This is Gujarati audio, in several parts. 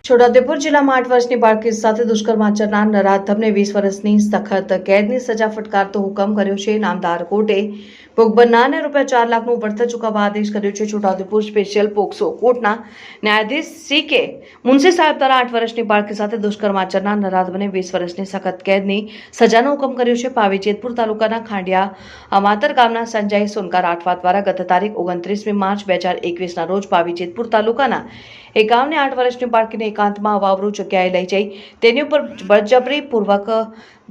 છોટાઉદેપુર જિલ્લામાં 8 વર્ષની બાળકી સાથે દુષ્કર્મ આચરનાર નરાધમને 20 વર્ષની સખત કેદની સજા ફટકારતો હુકમ કર્યો છે. નામદાર કોર્ટે ભોગ બનનારને ₹4 લાખનું વળતર ચૂકવવા આદેશ કર્યો છે. છોટાઉદેપુર સ્પેશિયલ પોક્સો કોર્ટના ન્યાયાધીશ સી.કે. મુનશી સાહેબ દ્વારા 8 વર્ષની બાળકી સાથે દુષ્કર્મ આચરનાર નરાધમને 20 વર્ષની સખત કેદની સજાનો હુકમ કર્યો છે. પાવી જેતપુર તાલુકાના ખાંડિયા અમાતર ગામના સંજય સોનકા રાઠવા દ્વારા ગત તારીખ 29 માર્ચ 2021ના રોજ પાવી જેતપુર તાલુકાના એક ગામની 8 વર્ષની બાળકીને એકાંતમાં અવાવરૂ જગ્યાએ લઈ જઈ તેની ઉપર બળજબરીપૂર્વક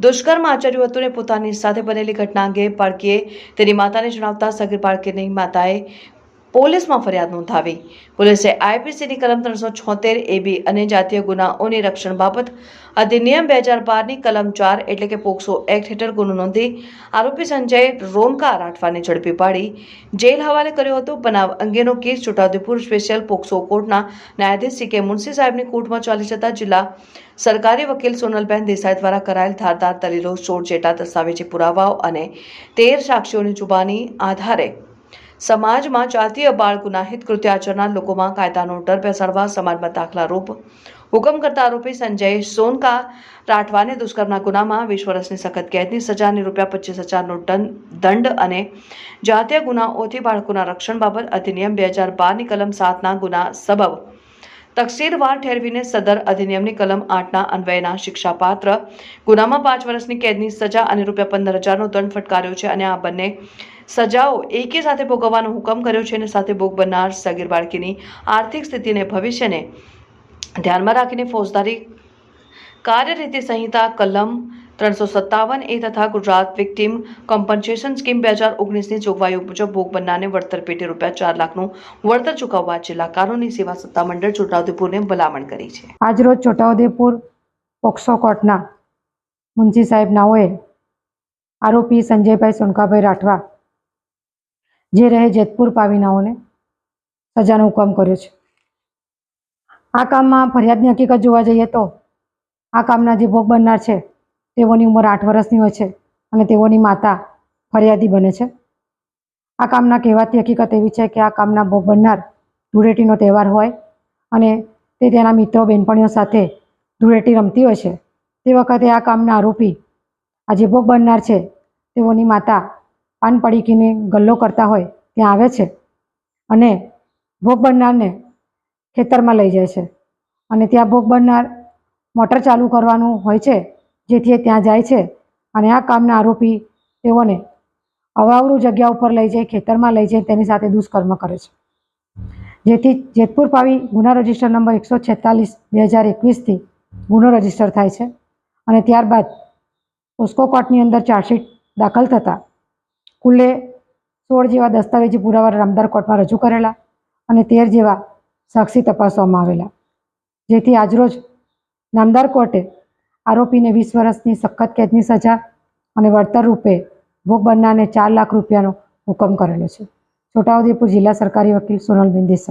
દુષ્કર્મ આચર્યું હતું અને પોતાની સાથે બનેલી ઘટના અંગે બાળકીએ તેની માતાને જણાવતા સગીર બાળકીની માતાએ પોલીસમાં ફરિયાદ નોંધાવી. પોલીસે આઈપીસીની કલમ 376 AB અને જાતીય ગુનાઓની રક્ષણ બાબત અધિનિયમ 2012ની કલમ 4 એટલે કે પોક્સો એક્ટ હેઠળ ગુનો નોંધી આરોપી સંજય રોનકા રાઠવાને ઝડપી પાડી જેલ હવાલે કર્યો હતો. બનાવ અંગેનો કેસ છોટાઉદેપુર સ્પેશિયલ પોક્સો કોર્ટના ન્યાયાધીશ સી.કે. મુનશી સાહેબની કોર્ટમાં ચાલી જતા જિલ્લા સરકારી વકીલ સોનલબેન દેસાઈ દ્વારા કરાયેલ ધારદાર દલીલો, 16 જેટલા દસ્તાવેજી પુરાવાઓ અને 13 સાક્ષીઓની જુબાની આધારે સમાજમાં જાતીય બાળ ગુનાહિત કૃત્ય આચરનાર લોકોમાં કાયદાનો ડર બેસાડવા સમાજમાં દાખલારૂપ હુકમ કરતા આરોપી સંજય સોનકા રાઠવાને દુષ્કર્મના ગુનામાં 20 વર્ષની સખત કેદની સજા અને ₹25,000નો દંડ અને જાતીય ગુનાઓથી બાળકોના રક્ષણ બાબત અધિનિયમ 2012ની કલમ 7ના ગુના સબબ તકસીરવાર ઠેરવીને સદર અધિનિયમની કલમ 8ના અન્વયના શિક્ષાપાત્ર ગુનામાં 5 વર્ષની કેદની સજા અને ₹15,000નો દંડ ફટકાર્યો છે અને આ બંને સજાઓ એકી સાથે ભોગવવાનો હુકમ કર્યો છે અને સાથે ભોગ બનનાર સગીર બાળકીની આર્થિક સ્થિતિને ભવિષ્યને ધ્યાનમાં રાખીને ફોજદારી કાર્યરીતિ સંહિતા કલમ 357A તથા ગુજરાત વિક્ટિમ કોમ્પન્સેશન સ્કીમ 2019ની જોગવાઈઓ મુજબ ભોગ બનનારને વળતર પેટે ₹4 લાખનું વળતર ચૂકવવા જિલ્લા કાનૂની સેવા સત્તામંડળ છોટાઉદેપુરને ભલામણ કરી છે. આજરોજ છોટાઉદેપુર પોક્સો કોર્ટના મુનશી સાહેબ નાઓએ આરોપી સંજયભાઈ સોનકાભાઈ રાઠવા જે રહે જેતપુર પાવીનાઓને સજાનો હુકમ કર્યો છે. આ કામમાં ફરિયાદની હકીકત જોવા જઈએ તો આ કામના જે ભોગ બનનાર છે તેઓની ઉંમર 8 વર્ષની હોય છે અને તેઓની માતા ફરિયાદી બને છે. આ કામના કહેવાતી હકીકત એવી છે કે આ કામના ભોગ બનનાર ધૂળેટીનો તહેવાર હોય અને તે તેના મિત્રો બહેનપણીઓ સાથે ધૂળેટી રમતી હોય છે. તે વખતે આ કામના આરોપી આ જે ભોગ બનનાર છે તેઓની માતા પાન પડીકીને ગલ્લો કરતા હોય ત્યાં આવે છે અને ભોગ બનનારને ખેતરમાં લઈ જાય છે અને ત્યાં ભોગ બનનાર મોટર ચાલુ કરવાનું હોય છે જેથી એ ત્યાં જાય છે અને આ કામના આરોપી તેઓને અવાવરૂ જગ્યા ઉપર લઈ જાય, ખેતરમાં લઈ જાય તેની સાથે દુષ્કર્મ કરે છે. જેથી જેતપુર પાવી ગુના રજિસ્ટર નંબર 146/2021થી ગુનો રજિસ્ટર થાય છે અને ત્યારબાદ પોસ્કો કોર્ટની અંદર ચાર્જશીટ દાખલ થતાં કુલ્લે 16 જેવા દસ્તાવેજી પુરાવા નામદાર કોર્ટમાં રજૂ કરેલા અને 13 જેવા સાક્ષી તપાસવામાં આવેલા. જેથી આજરોજ નામદાર કોર્ટે આરોપીને 20 વર્ષની સખત કેદની સજા અને વળતર રૂપે ભોગ બનનારને ₹4 લાખ રૂપિયાનો હુકમ કરેલો છે. છોટાઉદેપુર જિલ્લા સરકારી વકીલ સોનલબેન દેસાઈ.